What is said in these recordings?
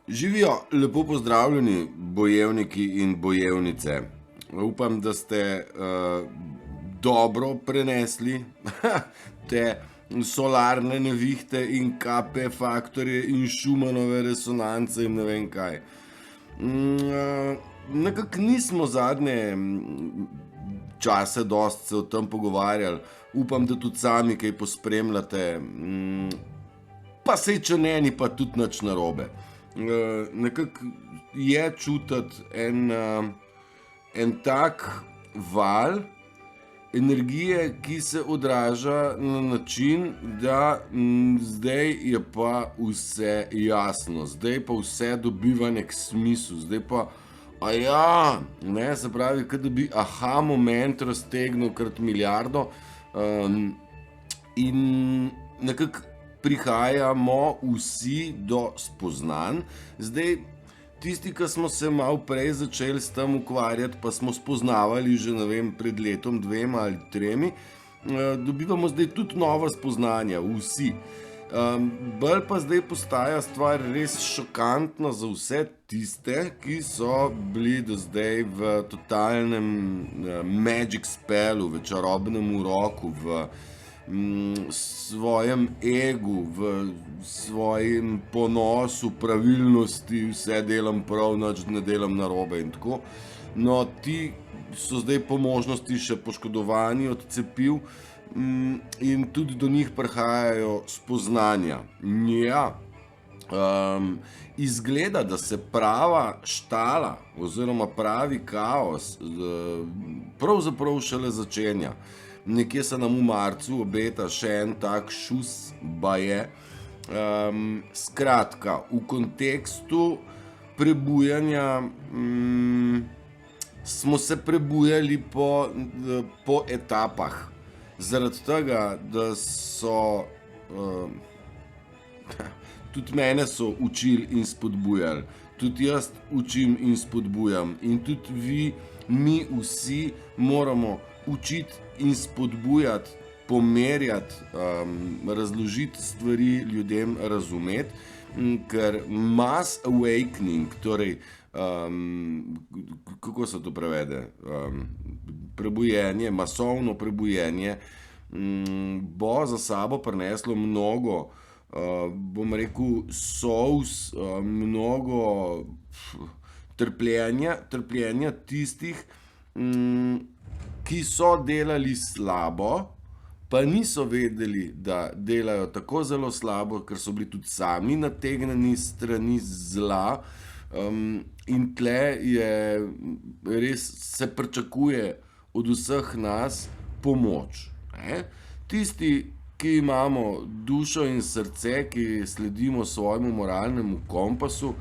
Živijo, lepo pozdravljeni, bojevniki in bojevnice. Upam, da ste dobro prenesli te solarne nevihte in KP faktorje in Schumannove resonance in ne vem kaj. Nekako nismo zadnje čase dosti se o tem pogovarjali. Upam, da tudi sami kaj pospremljate. Pa sej, če ne, ni pa tudi nič narobe. Nekako je čutiti en tak val energije, ki se odraža na način, da zdaj je pa vse jasno, zdaj pa vse dobiva nek smisel, zdaj pa ne, se pravi, kot da bi aha moment raztegnil krat milijardo, in nekako prihajamo vsi do spoznanj. Zdaj, tisti, ki smo se malo prej začeli s tem ukvarjati, pa smo spoznavali že, ne vem, pred letom, 2 ali 3, dobivamo zdaj tudi nova spoznanja, vsi. Bolj pa zdaj postaja stvar res šokantna za vse tiste, ki so bili do zdaj v totalnem magic spellu, v čarobnem uroku, v svojem egu, v svojem ponosu, pravilnosti, vse delam prav, nič ne delam narobe in tako. No, ti so zdaj po možnosti še poškodovani od cepiv, in tudi do njih prihajajo spoznanja. Ja, izgleda, da se prava štala oziroma pravi kaos pravzaprav šele začenja. Nekje se nam v marcu obeta še en tak šus baje. Skratka, v kontekstu prebujanja smo se prebujali po etapah. Zaradi tega, da so tudi mene so učili in spodbujali, tudi jaz učim in spodbujam in tudi mi vsi moramo učiti in spodbujati, pomerjati, razložiti stvari ljudem razumeti, ker mass awakening, torej, kako se to prevede, prebujenje, masovno prebujenje, bo za sabo prineslo mnogo, bom rekel, solz, mnogo trpljenja tistih, ki so delali slabo, pa niso vedeli, da delajo tako zelo slabo, ker so bili tudi sami nategnjeni strani zla, in tle je res, se pričakuje od vseh nas pomoč. Tisti, ki imamo dušo in srce, ki sledimo svojemu moralnemu kompasu,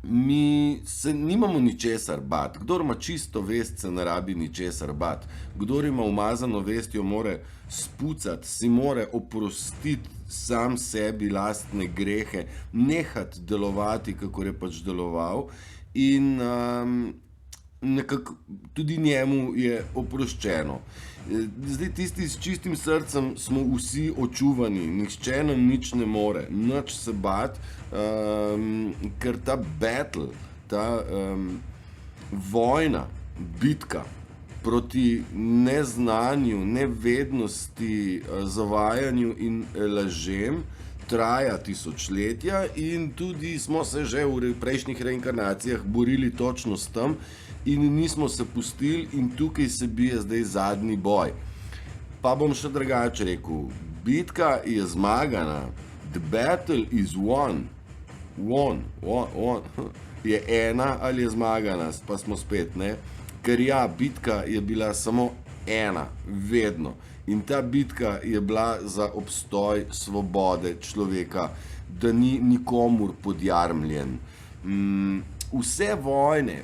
mi se nimamo ničesar bati. Kdor ima čisto vest, se ne rabi ničesar bati. Kdor ima umazano vest, jo more spucati, si more oprostiti sam sebi lastne grehe, nehati delovati, kakor je pač deloval, in nekako tudi njemu je oproščeno. Zdaj, tisti s čistim srcem smo vsi očuvani, nihče nam nič ne more, nič se bati, ker ta battle, ta vojna, bitka proti neznanju, nevednosti, zavajanju in lažem traja tisočletja, in tudi smo se že v prejšnjih reinkarnacijah borili točno s tem in nismo se pustili, in tukaj se bije zdaj zadnji boj. Pa bom še drugače rekel, bitka je zmagana, the battle is won. Je ena ali je zmagana, pa smo spet, ne? Ker ja, bitka je bila samo ena, vedno. In ta bitka je bila za obstoj svobode človeka, da ni nikomur podjarmljen. Vse vojne,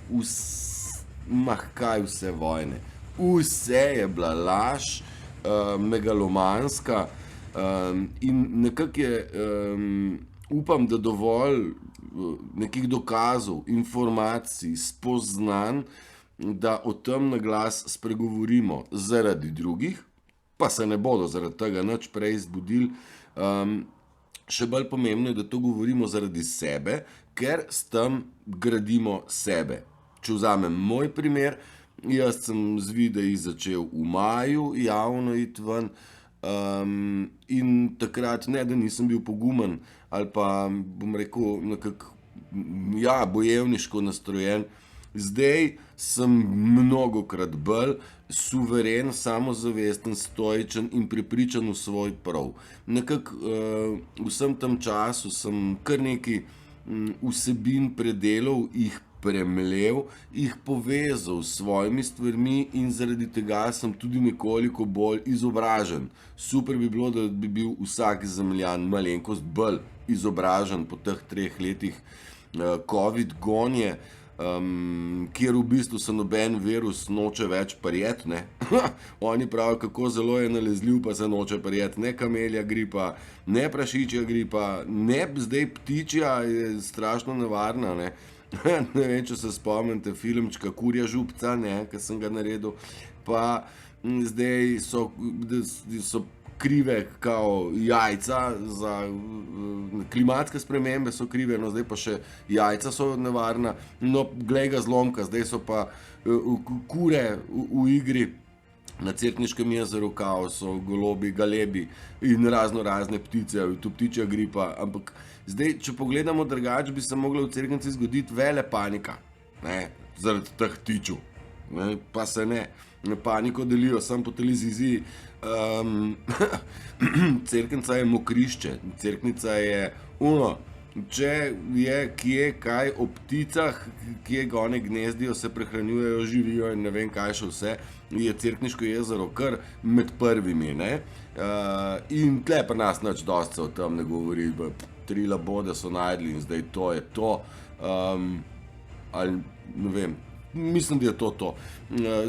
kaj vse vojne? Vse je bila laž, megalomanska, in nekako je, upam, da dovolj nekih dokazov, informacij, spoznanj, da o tem na glas spregovorimo zaradi drugih, pa se ne bodo zaradi tega nič prej zbudili, še bolj pomembno je, da to govorimo zaradi sebe, ker s tem gradimo sebe. Če vzamem moj primer, jaz sem z videi začel v maju javno iti ven, in takrat ne, da nisem bil pogumen ali pa, bom rekel, nekako, ja, bojevniško nastrojen. Zdaj sem mnogokrat bolj suveren, samozavesten, stoičen in prepričan v svoj prav. Nekako vsem tem času sem kar nekaj vsebin predelal, jih premlel, jih povezal s svojimi stvarmi in zaradi tega sem tudi nekoliko bolj izobražen. Super bi bilo, da bi bil vsak Zemljan malenkost bolj izobražen po teh 3 letih COVID gonje, kjer v bistvu se noben virus noče več prijet, ne. Oni pravijo, kako zelo je nalezljiv, pa se noče prijet, ne kamelja gripa, ne prašičja gripa, ne zdaj ptičja, je strašno nevarna, ne. Ne vem, če se spomnite filmčka Kurja župca, ne, ki sem ga naredil, pa zdaj so krive kao jajca za klimatske spremembe so krive, no zdaj pa še jajca so nevarna, no glej ga zlomka, zdaj so pa kure v igri. Na Cerkniškem jezeru kao so golobi, galebi in razne ptice, tu ptičja gripa, ampak zdaj, če pogledamo drugače, bi se mogla v Cerknici zgoditi vele panika, ne, zaradi teh ptičev, ne, pa se ne. Paniko delijo samo po televiziji. Cerknica je mokrišče, Cerknica je če je kje kaj o pticah, kje one gnezdijo, se prehranjujejo, živijo in ne vem kaj še vse, je Cerkniško jezero kar med prvimi, ne. In tle pri nas nič dosti se o tem ne govori, 3 labode so najdli in zdaj to je to, ali ne vem. Mislim, da je to.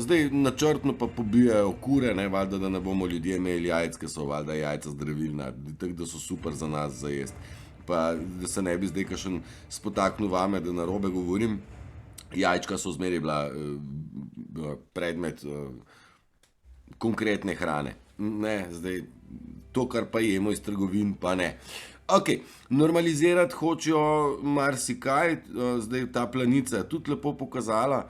Zdaj načrtno pa pobijajo kure, ne, valjda, da ne bomo ljudje imeli jajc, ker so valjda jajca zdravilna, tako da so super za nas za jesti. Pa da se ne bi zdaj kakšen spotaknil vame, da narobe govorim, jajčka so zmeraj bila predmet konkretne hrane. Ne, zdaj to, kar pa jemo iz trgovin, pa ne. Ok, normalizirati hočejo marsikaj, zdaj ta Planica je tudi lepo pokazala,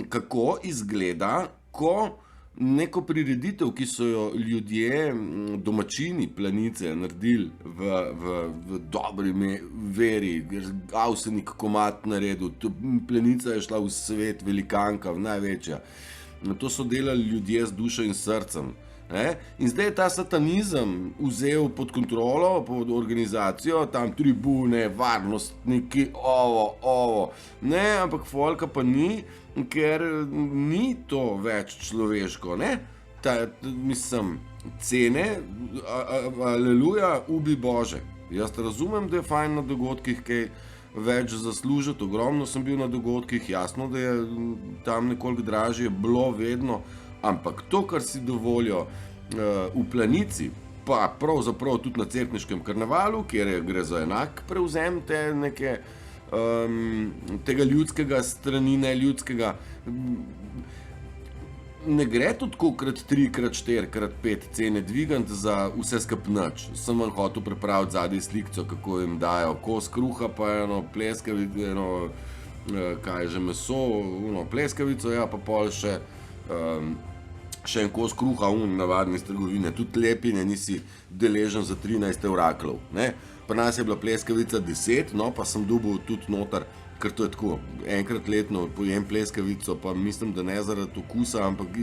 kako izgleda, ko neko prireditev, ki so jo ljudje, domačini Planice naredili v dobri veri, Avsenik komad naredil, Planica je šla v svet, velikanka, največja. To so delali ljudje z dušo in srcem. In zdaj je ta satanizem vzel pod kontrolo, pod organizacijo, tam tribune, varnostniki, ovo, ne, ampak folka pa ni, ker ni to več človeško, ne. Mislim, cene, aleluja, ubi Bože. Jaz razumem, da je fajn na dogodkih kaj več zaslužiti, ogromno sem bil na dogodkih, jasno, da je tam nekoliko dražje bilo vedno, ampak to, kar si dovolijo v Planici, pa pravzaprav tudi na Cerkniškem karnevalu, kjer gre za enak prevzem te neke tega ljudskega strani neljudskega, ne gre tudi tako krat 3, krat 4, krat 5 cene dvigant za vse skup nič. Sem vam hotel pripraviti zadaj slikco, kako jim dajo kos kruha, pa eno pleskavico, kaj že meso, pleskavico, ja, pa pol še en kos kruha, navadni iz trgovine, tudi lepine nisi deležen za 13 evraklov, ne. Pri nas je bila pleskavica 10, no, pa sem dobil tudi noter, ker to je tako, enkrat letno pojem pleskavico, pa mislim, da ne zaradi okusa, ampak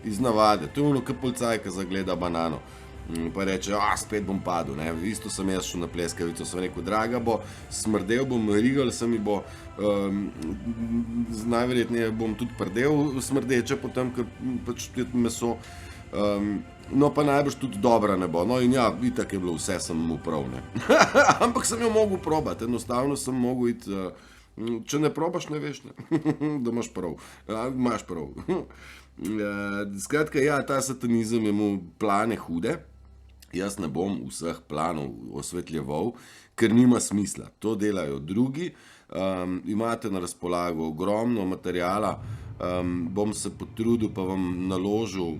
iz navade. To je ono, kot policaj, ki zagleda banano, pa reče, spet bom padel, ne. Isto sem jaz šel na pleskavico, sem rekel, draga bo, smrdel bom, rigal se mi bo, najverjetneje bom tudi prdel smrdeče potem, ker pač je meso, no pa najbrž tudi dobra ne bo, no in ja, itak je bilo vse, sem mu prav, ne. Ampak sem jo mogel probati, enostavno sem mogel iti, če ne probaš, ne veš, ne, da imaš prav, imaš prav. Skratka, ja, ta satanizem je mu plane hude, jaz ne bom vseh planov osvetljeval, ker nima smisla, to delajo drugi, imate na razpolago ogromno materijala, bom se potrudil pa vam naložil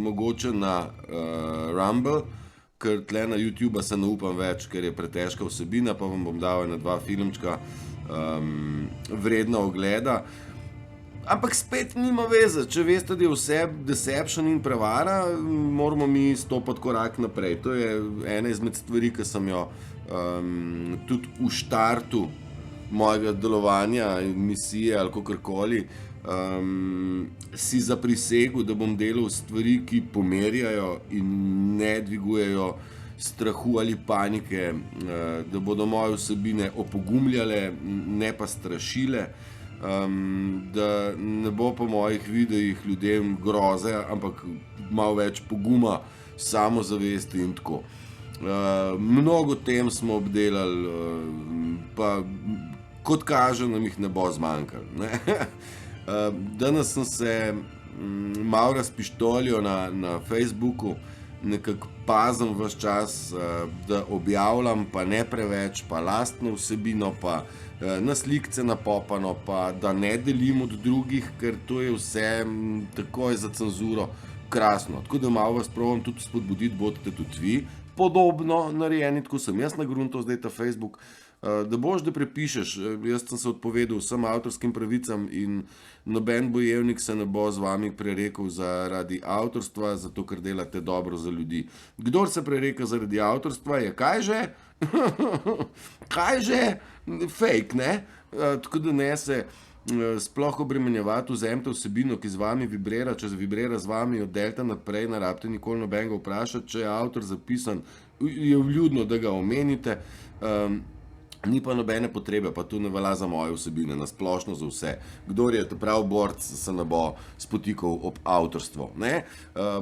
mogoče na Rumble, ker tle na YouTube se ne upam več, ker je pretežka vsebina, pa vam bom dal ena 2 filmčka vredna ogleda. Ampak spet nima veze, če veste, da je vse deception in prevara, moramo mi stopiti korak naprej. To je ena izmed stvari, ki sem jo tudi v štartu mojega delovanja, misije ali kakorkoli, si zaprisegel, da bom delal stvari, ki pomerjajo in ne dvigujejo strahu ali panike, da bodo moje vsebine opogumljale, ne pa strašile, da ne bo po mojih videih ljudem groze, ampak malo več poguma, samozavesti in tako. Mnogo tem smo obdelali, pa kot kaže, nam jih ne bo zmanjkalo, ne? Danes sem se malo razpištolil na Facebooku, nekako pazim ves čas, da objavljam, pa ne preveč, pa lastno vsebino, pa na slikce napopano, pa da ne delim od drugih, ker to je vse takoj za cenzuro krasno. Tako da malo vas probam tudi spodbuditi, bodite tudi vi podobno narejeni, tako sem jaz nagruntal zdaj ta Facebook, da boš, da prepišeš. Jaz sem se odpovedal vsem avtorskim pravicam in noben bojevnik se ne bo z vami prerekel zaradi avtorstva, zato ker delate dobro za ljudi. Kdor se prereka zaradi avtorstva, je kaj že? Kaj že? Fake, ne? Tako da ne se sploh obremenjevati, vzemite vsebino, ki z vami vibrira, če vibrira z vami od delta naprej, ne rabite nikoli nobenega vprašati, če je avtor zapisan, je vljudno, da ga omenite, ni pa nobene potrebe, pa to ne velja za moje vsebine, na splošno za vse. Kdor je prav borc, se ne bo spotikal ob avtorstvo, ne?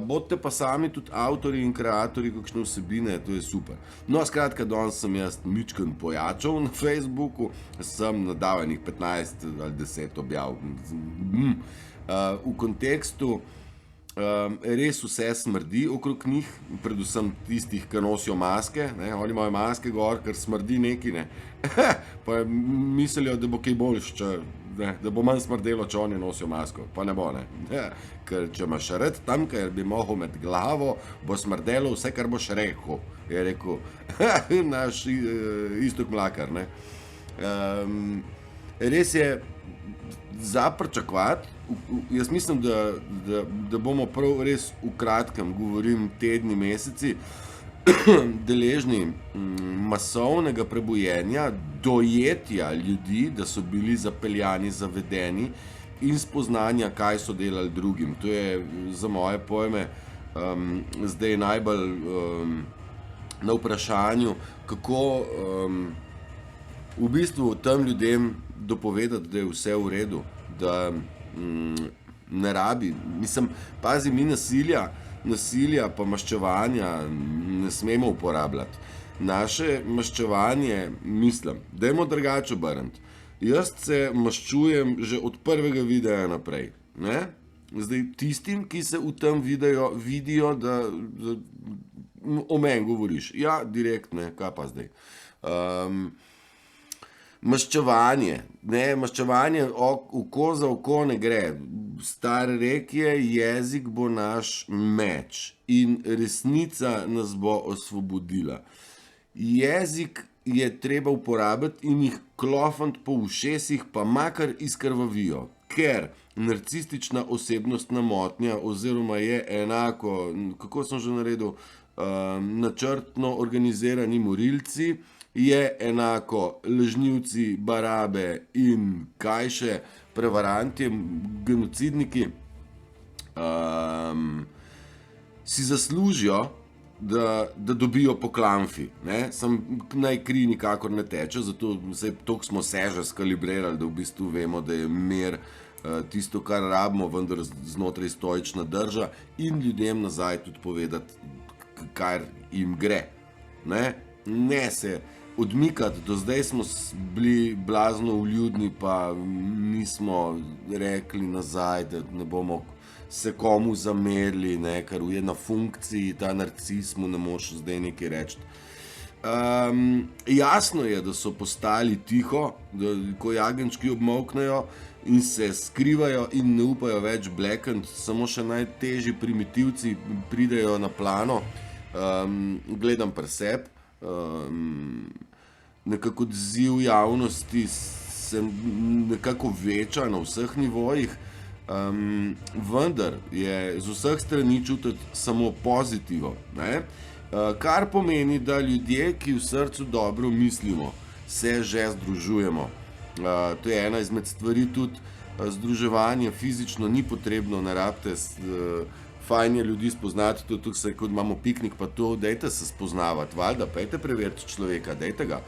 Bodite pa sami tudi avtori in kreatorji kakšne vsebine, to je super. No, skratka, danes sem jaz mičken pojačal na Facebooku, sem nadal enih 15 ali 10 objav. V kontekstu res vse smrdi okrog njih, predvsem tistih, ki nosijo maske, ne? Oni imajo maske gor, ker smrdi neki, ne? Pa mislijo, da bo kaj boljš, da bo manj smrdelo, če oni nosijo masko, pa ne bo, ne? Ker če imaš red tam, ker bi mohel med glavo, bo smrdelo vse, kar boš rekel, je rekel naš Iztok Mlakar, ne? Res je za pričakovati. Jaz mislim, da bomo prav res v kratkem, govorim tedni, meseci, deležni masovnega prebujenja, dojetja ljudi, da so bili zapeljani, zavedeni in spoznanja, kaj so delali drugim. To je za moje pojme zdaj najbolj na vprašanju, kako v bistvu tem ljudem dopovedati, da je vse v redu, da ne rabi, mislim, pazi, mi nasilja pa maščevanja ne smemo uporabljati. Naše maščevanje, mislim, dajmo drugače obrniti. Jaz se maščujem že od prvega videa naprej, ne? Zdaj, tistim, ki se v tem videu vidijo, da o meni govoriš, ja, direkt, ne, kaj pa zdaj. Maščevanje, ne, maščevanje oko za oko ne gre. Star rek je, jezik bo naš meč in resnica nas bo osvobodila. Jezik je treba uporabiti in jih klofant po ušesih, pa makar izkrvavijo, ker narcistična osebnostna motnja oziroma je enako, kako sem že naredil, načrtno organizirani morilci, je enako lažnivci, barabe in kaj še, prevaranti, genocidniki, si zaslužijo, da dobijo po klamfi, ne? Sam naj kri nikakor ne teče, zato toliko smo se že skalibrirali, da v bistvu vemo, da je mir tisto, kar rabimo, vendar znotraj stoična drža in ljudem nazaj tudi povedati, kar jim gre, ne? Ne se odmikati, do zdaj smo bili blazno vljudni, pa nismo rekli nazaj, da ne bomo se komu zamerili, ne, ker je na funkciji ta narcis, mu ne moš zdaj nekaj reči. Jasno je, da so postali tiho, da ko jagenčki obmolknejo in se skrivajo in ne upajo več blekniti, samo še najtežji primitivci pridejo na plano. Gledam pri sebi, nekako odziv javnosti se nekako veča na vseh nivojih, vendar je z vseh strani čutiti samo pozitivo, ne? Kar pomeni, da ljudje, ki v srcu dobro mislimo, se že združujemo. To je ena izmed stvari tudi, združevanje fizično ni potrebno, ne rabite fajn je ljudi spoznati, tudi se, kot imamo piknik, pa to, dajte se spoznavati, valjda, pejte preveriti človeka, dajte ga.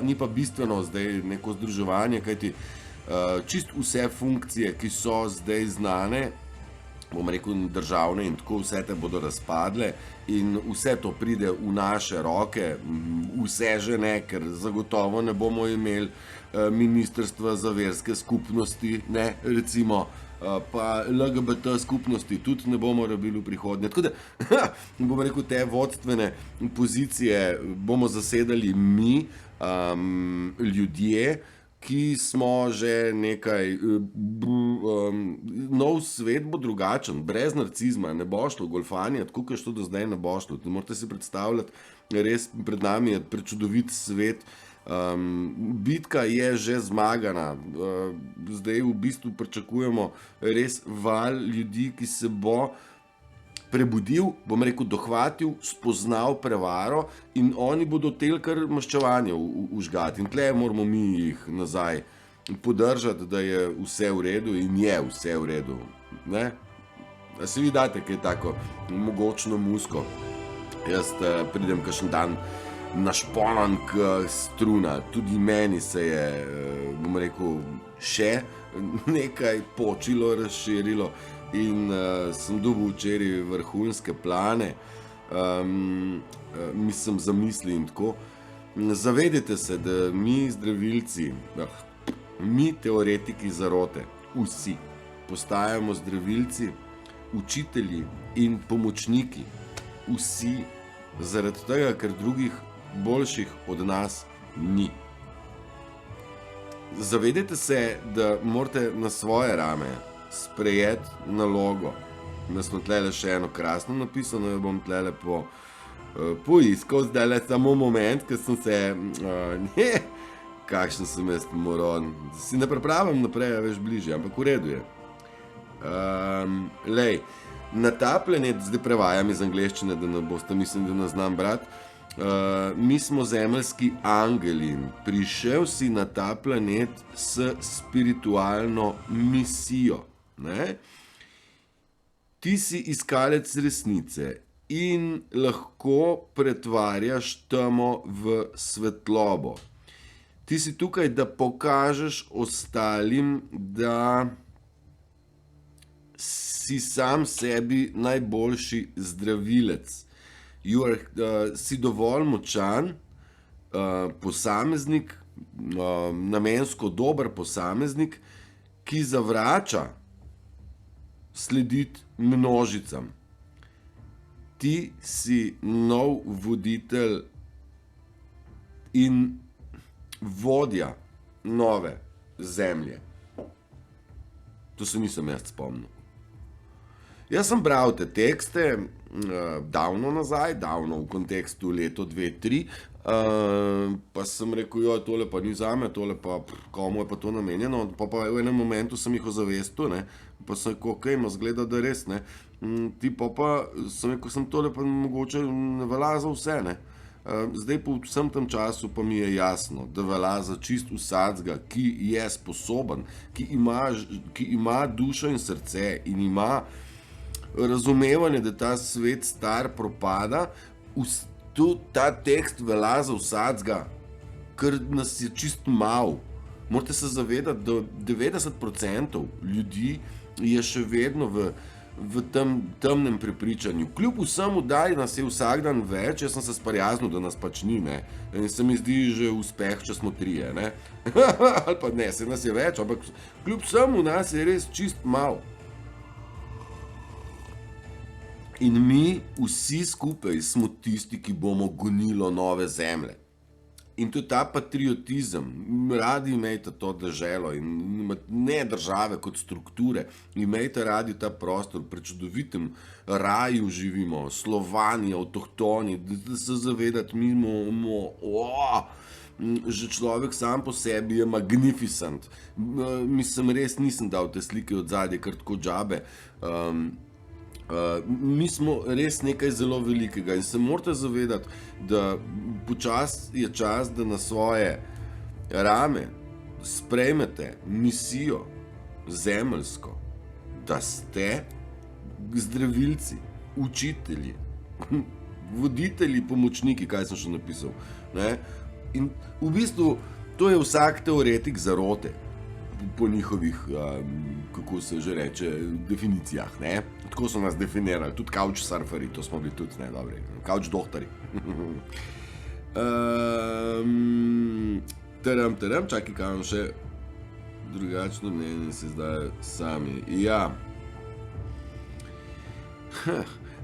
Ni pa bistveno zdaj neko združevanje, kajti čist vse funkcije, ki so zdaj znane, bom rekel državne in tako, vse te bodo razpadle in vse to pride v naše roke, vse že ne, ker zagotovo ne bomo imeli ministrstva za verske skupnosti, ne, recimo, pa LGBT skupnosti tudi ne bomo rabili v prihodnje. Tako da, bom rekel, te vodstvene pozicije bomo zasedali mi, ljudje, ki smo že nekaj, nov svet bo drugačen, brez narcizma, ne bo šlo golfanje, tako kot to do zdaj ne bo šlo. Morate si predstavljati, res pred nami je prečudovit svet, bitka je že zmagana, zdaj v bistvu pričakujemo res val ljudi, ki se bo prebudil, bom rekel, dohvatil, spoznal prevaro in oni bodo tel kar maščevanje vžgati. In tle moramo mi jih nazaj podržati, da je vse v redu in je vse v redu. Ne? A se vi date kaj tako mogočno musko? Jaz pridem kakšen dan našponan k struna, tudi meni se je, bom rekel, še nekaj počilo, razširilo in sem dobil včeraj vrhunske plane, mislim zamisli in tako. Zavedajte se, da mi zdravilci, mi teoretiki zarote, vsi postajamo zdravilci, učitelji in pomočniki, vsi, zaradi tega, ker drugih boljših od nas ni. Zavedajte se, da morate na svoje rame sprejeti nalogo. Jaz sem tlele še eno krasno napisano, jo bom tlele poiskal, zdajle samo moment, ker sem se, kakšen sem jaz moron, si ne pripravim naprej, a veš bližje, ampak v redu je. Lej, na ta planet, zdaj prevajam iz angleščine, da ne boste, mislim, da ne znam brati, mi smo zemeljski angeli, prišel si na ta planet s spiritualno misijo, ne? Ti si iskalec resnice in lahko pretvarjaš temo v svetlobo. Ti si tukaj, da pokažeš ostalim, da si sam sebi najboljši zdravilec. Si dovolj močan posameznik, namensko dober posameznik, ki zavrača slediti množicam. Ti si nov voditelj in vodja nove zemlje. To se nisem jaz spomnil. Jaz sem bral te tekste davno nazaj, davno v kontekstu leto 2-3, pa sem rekel, jo, tole pa ni zame, tole pa, komu je pa to namenjeno, pa v enem momentu sem jih ozavestil, ne, pa sem rekel, okej, ma zgleda, da res, ne, ti pa sem rekel, sem tole pa mogoče ne velja za vse, ne. Zdaj po vsem tem času pa mi je jasno, da velja za čist vsakega, ki je sposoben, ki ima dušo in srce in ima razumevanje, da ta svet star propada, tudi ta tekst velja za vsakega, ker nas je čist malo. Morate se zavedati, da 90% ljudi je še vedno v tem temnem prepričanju. Kljub vsemu, da nas je vsak dan več, jaz sem se sprijaznil, da nas pač ni, ne. In se mi zdi že uspeh, če smo trije, ne. Ali pa ne, se nas je več, ampak kljub vsemu nas je res čist malo. In mi vsi skupaj smo tisti, ki bomo gonilo nove zemlje. In tudi ta patriotizem, radi imejte to deželo in ne države kot strukture, imejte radi ta prostor, pri čudovitem raju živimo, Slovani, avtohtoni, da se zavedati, mi že človek sam po sebi je magnificent. Mislim, res nisem dal te slike od zadnje, kar tako džabe. Mi smo res nekaj zelo velikega in se morate zavedati, da počas je čas, da na svoje rame sprejmete misijo zemeljsko, da ste zdravilci, učitelji, voditelji, pomočniki, kaj sem še napisal. Ne? In v bistvu to je vsak teoretik zarote po njihovih, kako se že reče, definicijah, ne? Tako so nas definirali, tudi couchsurferi, to smo bili tudi, ne, dobri, couchdohtari. Čakaj, kaj imam še drugačno mnenje, se zdaj sami, ja.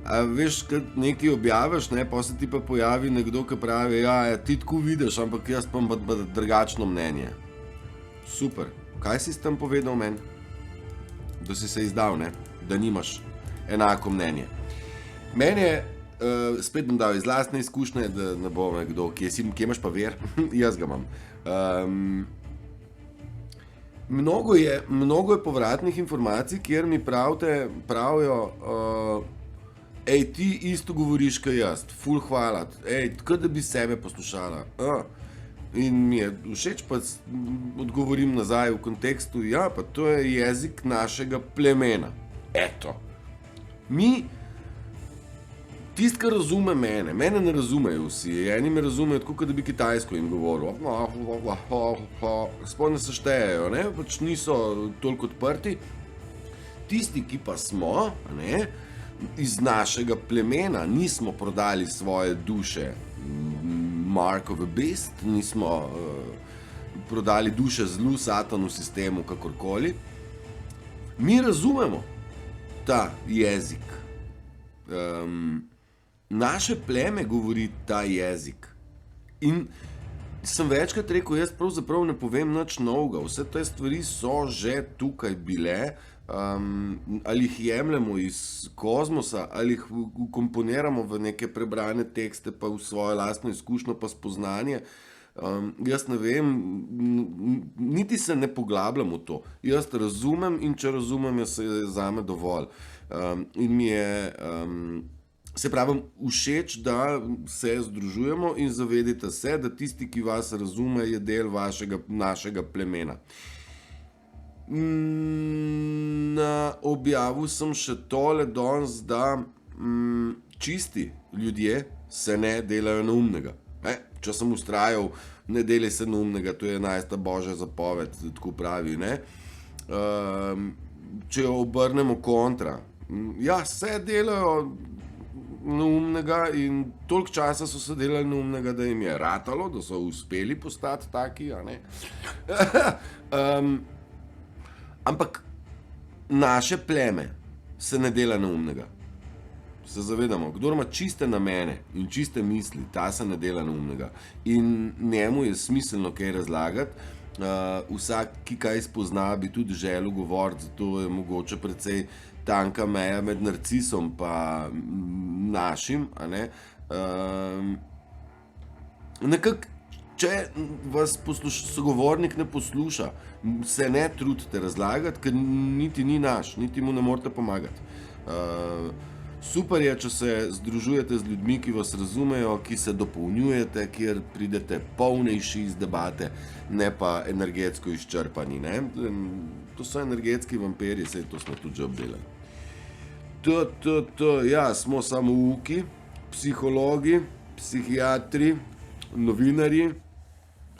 A veš, kad nekaj objaviš, ne, pa se ti pa pojavi nekdo, ki pravi, ja, ti tako vidiš, ampak jaz pa imam drugačno mnenje. Super. Kaj si s tem povedal meni? Da si se izdal, ne? Da nimaš enako mnenje. Meni je, spet bom dal iz lastne izkušnje, da ne bo nekdo, kje imaš pa ver? Jaz ga imam. Mnogo je povratnih informacij, kjer mi pravijo, ti isto govoriš, kaj jaz, ful hvala, tako da bi sebe poslušala. In mi je všeč, pa odgovorim nazaj v kontekstu, ja, pa to je jezik našega plemena. Eto. Tisti, ki razume mene ne razumejo vsi, eni me razumejo tako, da bi kitajsko jim govoril. Sploh ne se štejejo, ne, pač niso toliko odprti. Tisti, ki pa smo, ne, iz našega plemena, nismo prodali svoje duše, Mark of a Beast, nismo prodali duše zlu, satanu, sistemu, kakorkoli. Mi razumemo ta jezik. Naše pleme govori ta jezik. In sem večkrat rekel, jaz pravzaprav ne povem nič novega. Vse te stvari so že tukaj bile, ali jih jemljemo iz kozmosa, ali jih komponiramo v neke prebrane tekste, pa v svojo lastno izkušnjo, pa spoznanje. Jaz ne vem, niti se ne poglabljam v to. Jaz razumem in če razumem, je zame dovolj. In mi je, se pravim, všeč, da se združujemo in zavedite se, da tisti, ki vas razume, je del našega plemena. Na objavu sem še tole danes, da čisti ljudje se ne delajo neumnega. Če sem vztrajal, ne delaj se neumnega, to je 11. božja zapoved, tako pravi, ne. Če jo obrnemo kontra, ja, se delajo neumnega in toliko časa so se delali neumnega, da jim je ratalo, da so uspeli postati taki, a ne. Ampak naše pleme se ne dela neumnega. Se zavedamo, kdor ima čiste namene in čiste misli, ta se ne dela neumnega. In njemu je smiselno kaj razlagati. Vsak, ki kaj spozna, bi tudi želel govoriti, zato je mogoče precej tanka meja med narcisom pa našim, a ne. Nekako, če vas sogovornik ne posluša, se ne trudite razlagati, ker niti ni naš, niti mu ne morete pomagati. Super je, če se združujete z ljudmi, ki vas razumejo, ki se dopolnjujete, kjer pridete polnejši iz debate, ne pa energetsko izčrpani, ne. To so energetski vampiri, saj to smo tudi že obdelali. Ja, smo samouki, psihologi, psihiatri, novinarji,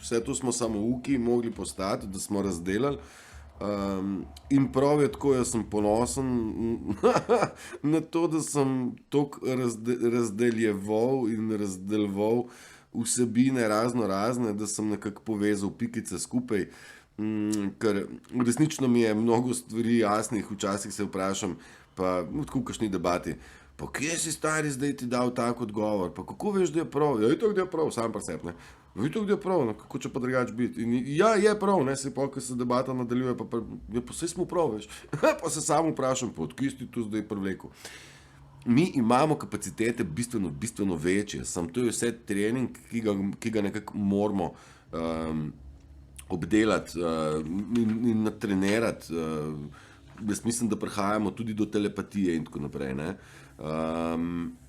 vse to smo samouki mogli postati, da smo razdelali. In prav je tako, jaz sem ponosen na to, da sem toliko razdeljeval in razdeljeval vsebine razne, da sem nekako povezal pikice skupaj, ker resnično mi je mnogo stvari jasnih, včasih se vprašam, pa tako v kakšni debati, Pa kje si stari zdaj ti dal tak odgovor, pa kako veš, da je prav? Ja, itak, da je prav, sam pa sebi, ne. Itak, da je prav, no, kako če pa drugač biti. In ja, je prav, ne, se pa, ko se debata nadaljuje, pa saj smo prav, veš. Pa se samo vprašam, pa odkje si ti tu zdaj privlekel. Mi imamo kapacitete bistveno večje, samo to je vse trening, ki ga nekako moramo obdelati in natrenirati. Jaz mislim, da prihajamo tudi do telepatije in tako naprej, ne.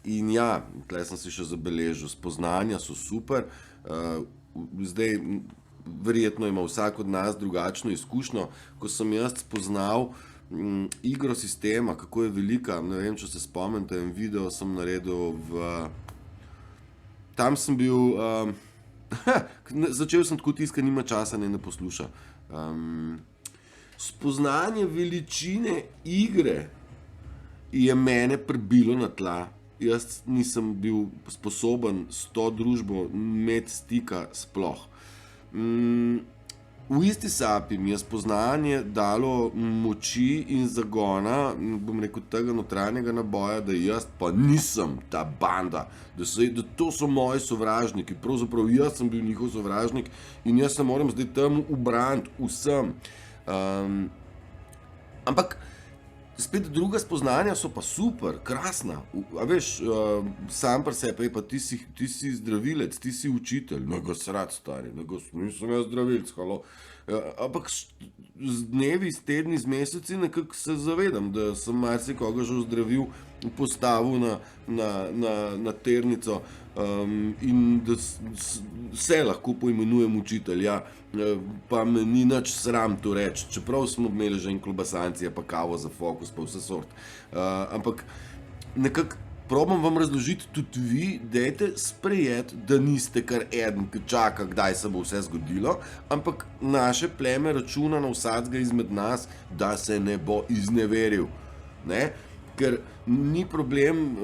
In ja, tle sem si še zabeležil, spoznanja so super, zdaj verjetno ima vsak od nas drugačno izkušnjo. Ko sem jaz spoznal igro sistema, kako je velika, ne vem, če se spomnite, en video sem naredil tam sem bil, začel sem tako tiskati, nima časa, ne posluša. Spoznanje veličine igre je mene prebilo na tla. Jaz nisem bil sposoben s to družbo imeti stika sploh. V isti sapi mi je spoznanje dalo moči in zagona, bom rekel, tega notranjega naboja, da jaz pa nisem ta banda, da to so moji sovražniki, pravzaprav jaz sem bil njihov sovražnik in jaz se moram zdaj temu ubraniti vsem. Ampak spet druga spoznanja so pa super, krasna. A veš, sam pri sebi, pa ti si zdravilec, ti si učitelj, ne ga srad, stari, nisem jaz zdravilc, halo. Ampak z dnevi, s tedni, z meseci nekako se zavedam, da sem marsikoga že ozdravil, postavil na ternico in da se lahko poimenujem učitelj, ja, pa me ni nič sram to reči, čeprav smo imeli že in klobasancije, pa kavo za fokus, pa vse sort. Ampak nekako probam vam razložiti, tudi vi dajte sprejeti, da niste kar eden, ki čaka, kdaj se bo vse zgodilo, ampak naše pleme računa na vsakega izmed nas, da se ne bo izneveril, ne? Ker ni problem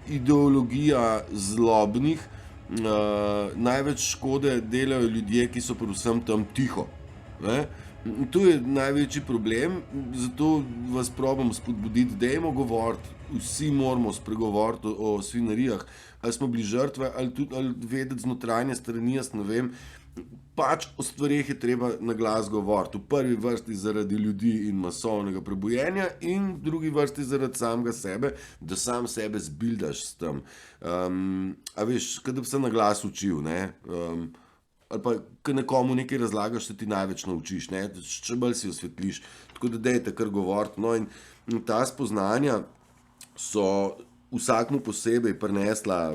ideologija zlobnih, največ škode delajo ljudje, ki so predvsem tam tiho, ne? To je največji problem, zato vas probam spodbuditi, dajmo govoriti, vsi moramo spregovoriti o svinjarijah, ali smo bili žrtve, ali vedeti z notranje strani, jaz ne vem, pač o stvareh je treba na glas govoriti, v prvi vrsti zaradi ljudi in masovnega prebujenja in v drugi vrsti zaradi samega sebe, da sam sebe zbildaš s tem. A veš, kad bi se na glas učil, ne, ali pa, ko nekomu nekaj razlagaš, se ti največ naučiš, ne, če bolj si osvetliš, tako da dajte kar govoriti. No, in ta spoznanja so vsakmu posebej prinesla,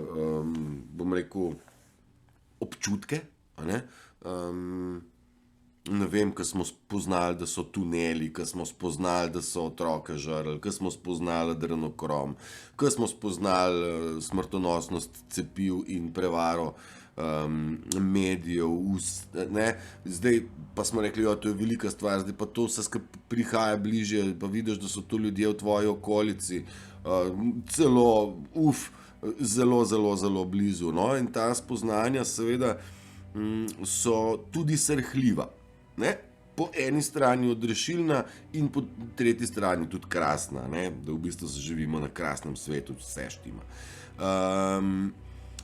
bom rekel, občutke, a ne, ne vem, ko smo spoznali, da so tuneli, ko smo spoznali, da so otroke žrli, ko smo spoznali adrenokrom, ko smo spoznali smrtonosnost cepiv in prevaro medijev, ne, zdaj pa smo rekli, jo, to je velika stvar, zdaj pa to vse skupaj prihaja bližje, pa vidiš, da so to ljudje v tvoji okolici, celo, zelo blizu, no, in ta spoznanja seveda so tudi srhljiva, ne, po eni strani odrešilna in po tretji strani tudi krasna, ne, da v bistvu se živimo na krasnem svetu, vse štima.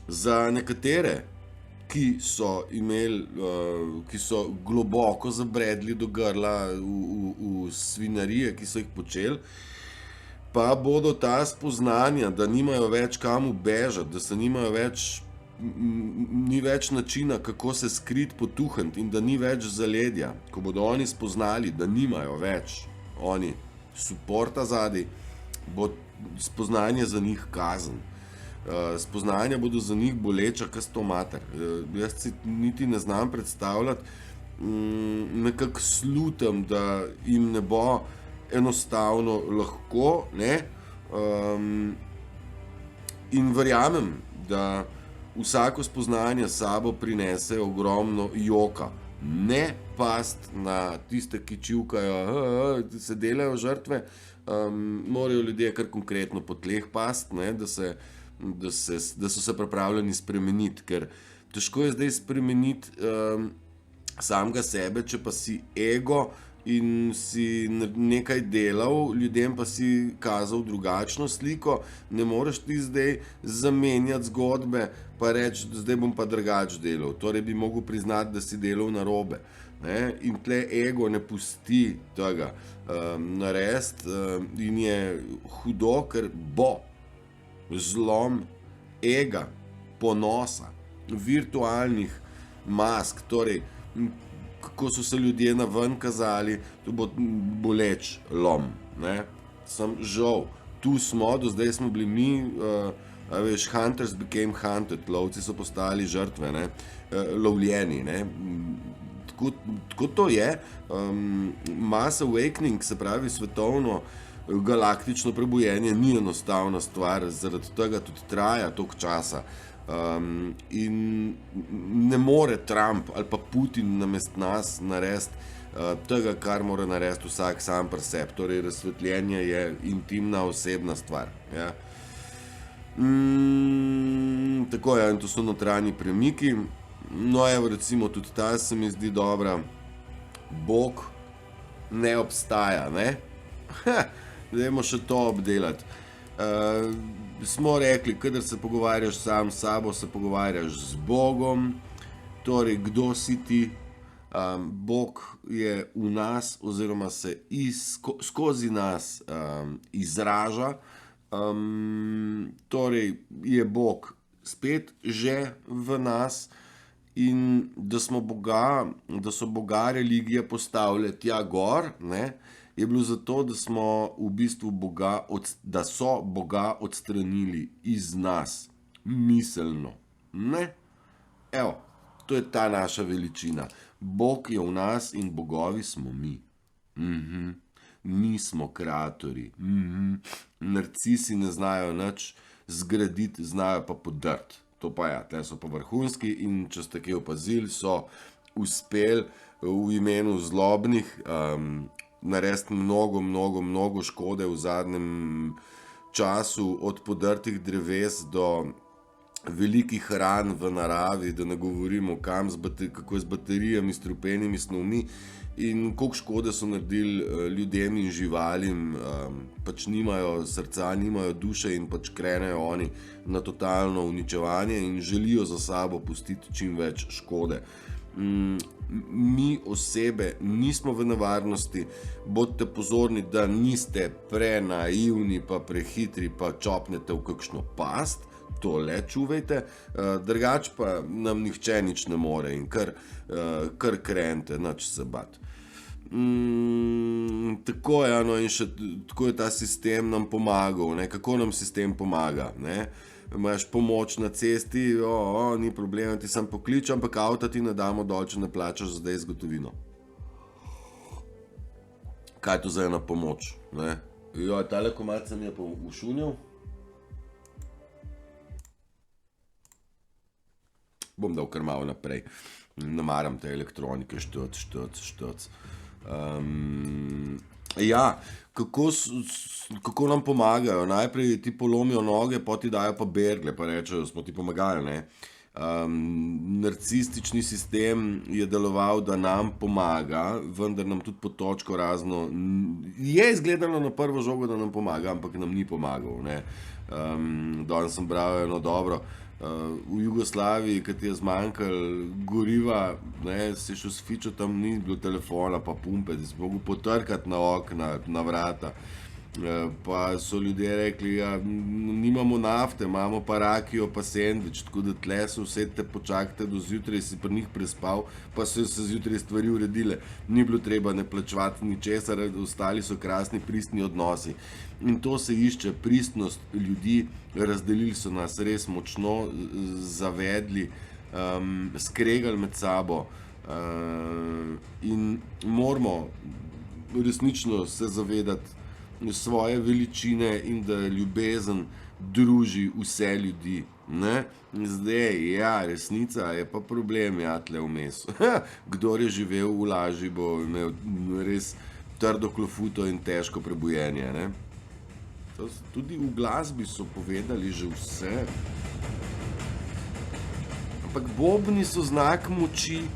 Za nekatere, ki so imeli, ki so globoko zabredli do grla v svinjarije, ki so jih počeli, pa bodo ta spoznanja, da nimajo več kam ubežati, da se nimajo več, ni več načina, kako se skriti, potuhniti in da ni več zaledja. Ko bodo oni spoznali, da nimajo več oni suporta zadaj, bo spoznanje za njih kazen. Spoznanja bodo za njih boleča, kas to mater. Jaz si niti ne znam predstavljati, nekako slutam, da jim ne bo enostavno lahko, ne, in verjamem, da vsako spoznanje s sabo prinese ogromno joka. Ne past na tiste, ki čivkajo, se delajo žrtve, morajo ljudje kar konkretno po tleh past, ne, da so se pripravljeni spremeniti, ker težko je zdaj spremeniti samega sebe, če pa si ego in si nekaj delal, ljudem pa si kazal drugačno sliko, ne moreš ti zdaj zamenjati zgodbe pa reči, zdaj bom pa drugače delal. Torej bi mogel priznati, da si delal narobe. Ne? In tle ego ne pusti tega narediti in je hudo, ker bo zlom ega, ponosa, virtualnih mask, torej kako so se ljudje naven kazali, to bo boleč lom. Ne? Sem žal, tu smo, do zdaj smo bili mi, veš, hunters became hunted, lovci so postali žrtve, ne? Lovljeni. Ne? Tako to je. Mass awakening, se pravi svetovno galaktično prebujenje, ni enostavna stvar, zaradi tega tudi traja toliko časa. In ne more Trump ali pa Putin namesto nas narediti tega, kar mora narediti vsak sam pri sebi. Torej, razsvetljenje je intimna, osebna stvar. Ja. Tako je, in to so notranji premiki. No, evo, recimo, tudi ta se mi zdi dobra. Bog ne obstaja, ne? Dajmo še to obdelati. Smo rekli, kadar se pogovarjaš sam s sabo, se pogovarjaš z Bogom. Torej, kdo si ti? Bog je v nas, oziroma se skozi nas izraža. Torej, je Bog spet že v nas. In da so Boga religije postavile tja gor, ne, je bilo zato, da smo v bistvu da so Boga odstranili iz nas, miselno. Ne? Evo, to je ta naša veličina. Bog je v nas in bogovi smo mi. Mi smo kreatorji. Narcisi ne znajo nič zgraditi, znajo pa podrti. To pa ja, tle so pa vrhunski in če ste kaj opazili, so uspeli v imenu zlobnih narediti mnogo škode v zadnjem času, od podrtih dreves do velikih ran v naravi, da ne govorimo kako je z baterijami, strupenimi snovmi in koliko škode so naredili ljudem in živalim, pač nimajo srca, nimajo duše in pač krenejo oni na totalno uničevanje in želijo za sabo pustiti čim več škode. Mi osebe nismo v nevarnosti, bodite pozorni, da niste prenaivni pa prehitri pa čopnete v kakšno past, to le čuvajte, drugače pa nam nihče nič ne more in kar krenete, nič se bat. Tako je, no, in še tako je ta sistem nam pomagal, ne? Kako nam sistem pomaga, ne? Imaš pomoč na cesti, ni problema, ti sam poklič, ampak avta ti ne damo dol, če ne plačaš zdaj z gotovino. Kaj je to za ena pomoč, ne? Tale komad se mi je pa ušunil. Bom dal kar malo naprej. Ne maram te elektronike, štoc. Ja, kako nam pomagajo? Najprej ti polomijo noge, pa ti dajo pa bergle, pa rečejo, smo ti pomagali, ne? Narcistični sistem je deloval, da nam pomaga, vendar nam tudi pod točko razno je izgledalo na prvo žogo, da nam pomaga, ampak nam ni pomagal, ne? Danes sem bral eno dobro. V Jugoslaviji, kad je zmanjkalo goriva, ne, si šel s fičo, tam ni bilo telefona pa pumpe, da si mogel potrkati na okna, na vrata. Pa so ljudje rekli, ja, nimamo nafte, imamo pa rakijo pa sendvič, tako da tle so vse te počakajte do zjutraj, si pri njih prespal, pa so se zjutraj stvari uredile. Ni bilo treba ne plačevati ničesar, ostali so krasni, pristni odnosi. In to se išče, pristnost ljudi, razdelili so nas res močno, zavedli, skregali med sabo in moramo resnično se zavedati svoje veličine in da ljubezen druži vse ljudi, ne? Zdaj, ja, resnica je pa problem, ja, tle vmes. Kdor je živel v laži, bo imel res trdo klofuto in težko prebujenje, ne? Tudi v glasbi so povedali že vse. Ampak bobni so znak moči,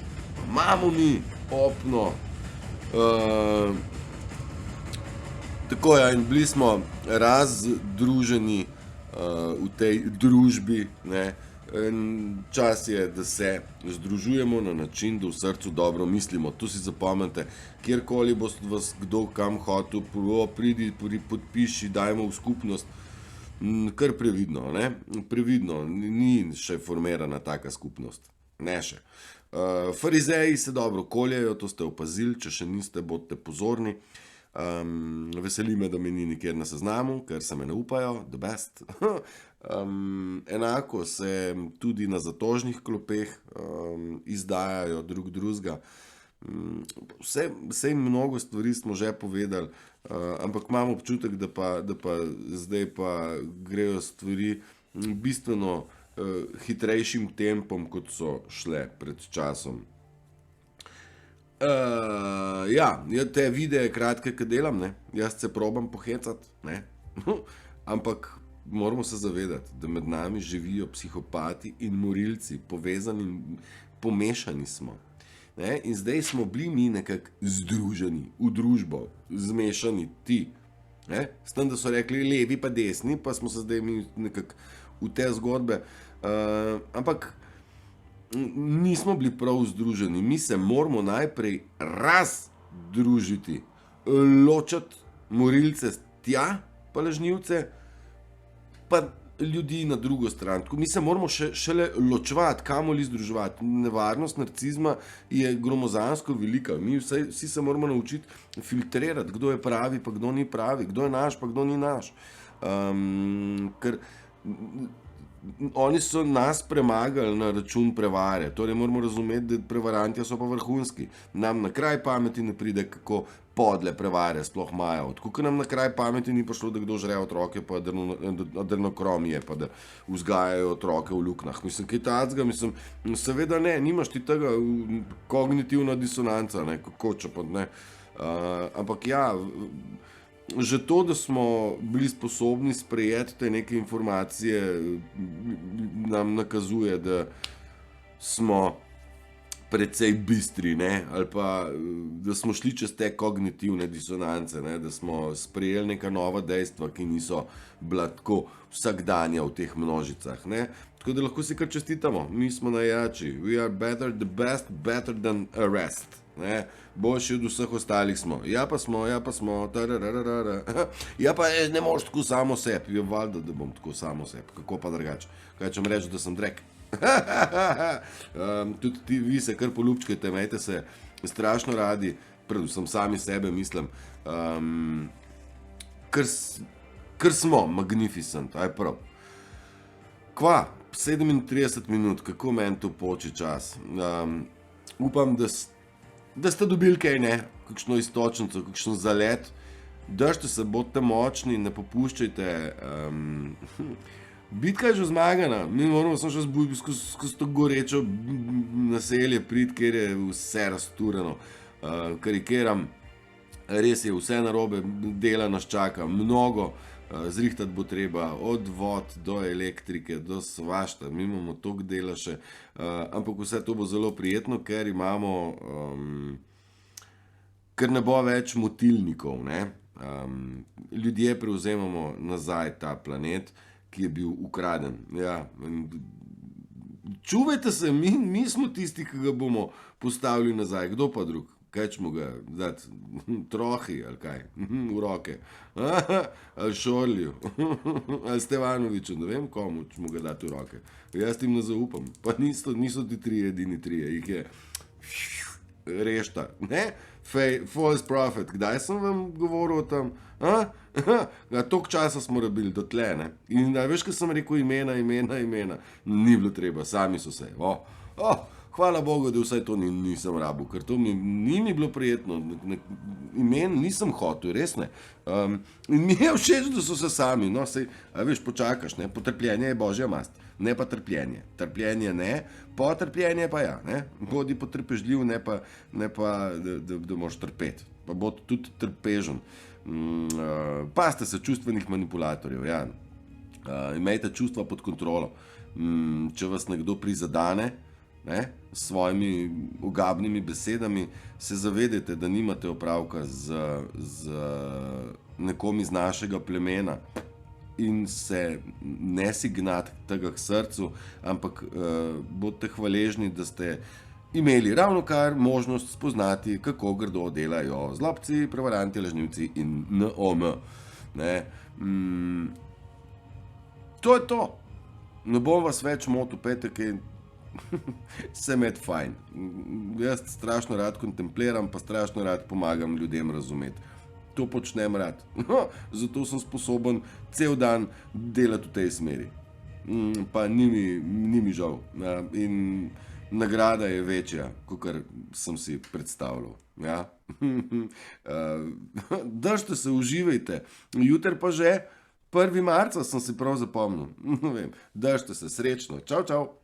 imamo mi opno, Uh, Tako je, in bili smo razdruženi v tej družbi. Ne. Čas je, da se združujemo na način, da v srcu dobro mislimo. To si zapomnite, kjerkoli bo vas kdo kam hotel, pridi, podpiši, dajmo v skupnost. Kar previdno, ne? Previdno, ni še formirana taka skupnost. Ne še. Farizeji se dobro koljejo, to ste opazili, če še niste, bodite pozorni. Veseli me, da me ni nikjer na seznamu, ker se me ne upajo, the best. Enako se tudi na zatožnih klopeh izdajajo drug drugega. Vse mnogo stvari smo že povedali, ampak imam občutek, da pa zdaj pa grejo stvari bistveno hitrejšim tempom, kot so šle pred časom. Ja, te videe kratke, ki delam, ne, jaz se probam pohecati, ne, ampak moramo se zavedati, da med nami živijo psihopati in morilci, povezani, pomešani smo. Ne, in zdaj smo bili mi nekako združeni v družbo, zmešani ti. Ne, s tem, da so rekli levi pa desni, pa smo se zdaj mi nekako v te zgodbe, ampak nismo bili prav združeni. Mi se moramo najprej razdružiti, ločati morilce tja, pa lažnivce, pa ljudi na drugo stran. Mi se moramo šele ločevati, kamoli združevati. Nevarnost narcizma je gromozansko velika. Mi vsi se moramo naučiti filtrirati, kdo je pravi, pa kdo ni pravi, kdo je naš, pa kdo ni naš. Ker oni so nas premagali na račun prevare. Torej moramo razumeti, da prevarantje so pa vrhunski. Nam na kraj pameti ne pride, kako podle prevare sploh imajo. Tako nam na kraj pameti ni prišlo, da kdo žre otroke, pa adenokromije, pa da vzgajajo otroke v luknah. Mislim, kaj tacga, mislim, seveda ne, nimaš ti tega kognitivna disonanca, ne, kako če pa ne. Ampak ja, že to, da smo bili sposobni sprejeti te neke informacije, nam nakazuje, da smo precej bistri, ne? Ali pa da smo šli čez te kognitivne disonance, ne? Da smo sprejeli neka nova dejstva, ki niso bila tako vsakdanja v teh množicah. Ne? Tako da lahko si kar čestitamo, mi smo najjači. We are better, the best, better than a rest. Ne? Boljši od vseh ostalih smo. Ja pa smo, ja pa ne moreš tako samo sebi. Je valjda, da bom tako samo sebi. Kako pa drugače? Kaj če mi reči, da sem drek? Tudi vi se kar poljubčkajte, imejte se strašno radi, predvsem sami sebe mislim. Ker smo magnificent, aj prav. Kva? 37 minut, kako meni to poči čas. Upam, da ste dobili kaj, ne? Kakšno istočnico, kakšen zalet. Držite se, bodite močni, ne popuščajte. Bitka je že zmagana, mi moramo samo še skozi to gorečo naselje priti, kjer je vse raztureno. Karikiram, res je vse narobe, dela nas čaka mnogo, zrihtati bo treba od vod do elektrike, do svašta, mi imamo toliko dela še, ampak vse to bo zelo prijetno, ker imamo, ker ne bo več motilnikov, ne. Ljudje prevzemamo nazaj ta planet, ki je bil ukraden. Ja. Čuvajte se, mi smo tisti, ki ga bomo postavili nazaj. Kdo pa drug? Kaj ćemo ga dati? Trohi ali kaj? V roke. Ali Šorlju? Ali Stevanoviču? Ne vem, komu ćemo ga dati v roke. Jaz tim ne zaupam. Pa niso ti trije edini trije. Jih je rešta. Ne? False prophet. Kdaj sem vam govoril o tem? Toliko časa smo rabili do tle, ne? In veš, ko sem rekel imena, ni bilo treba, sami so se. Hvala Bogu, da vsaj to nisem rabil, ker to ni bilo prijetno. Imen nisem hotel, res ne. In mi je všeč, da so se sami, no, sej, veš, počakaš, ne? Potrpljenje je božja mast, ne pa trpljenje. Trpljenje ne, potrpljenje pa ja, ne? Bodi potrpežljiv, ne pa da moraš trpeti, pa bodi tudi trpežen. Pazite se čustvenih manipulatorjev, ja. Imejte čustva pod kontrolo. Če vas nekdo prizadane, ne, s svojimi ogabnimi besedami, se zavedajte, da nimate opravka z nekom iz našega plemena in se ne si gnati tega k srcu, ampak bodite hvaležni, da ste imeli ravno kar možnost spoznati, kako grdo delajo zlobci, prevaranti, lažnivci in NOM. Ne? To je to. Ne bom vas več motil, petek je se med fajn. Jaz strašno rad kontempliram, pa strašno rad pomagam ljudem razumeti. To počnem rad. Zato sem sposoben cel dan delati v tej smeri. Pa ni mi žal. In nagrada je večja, kakor sem si predstavljal. Ja? Držite se, uživajte. Jutri pa že 1. marca sem si prav zapomnil. Držite se, srečno. Čau, čau.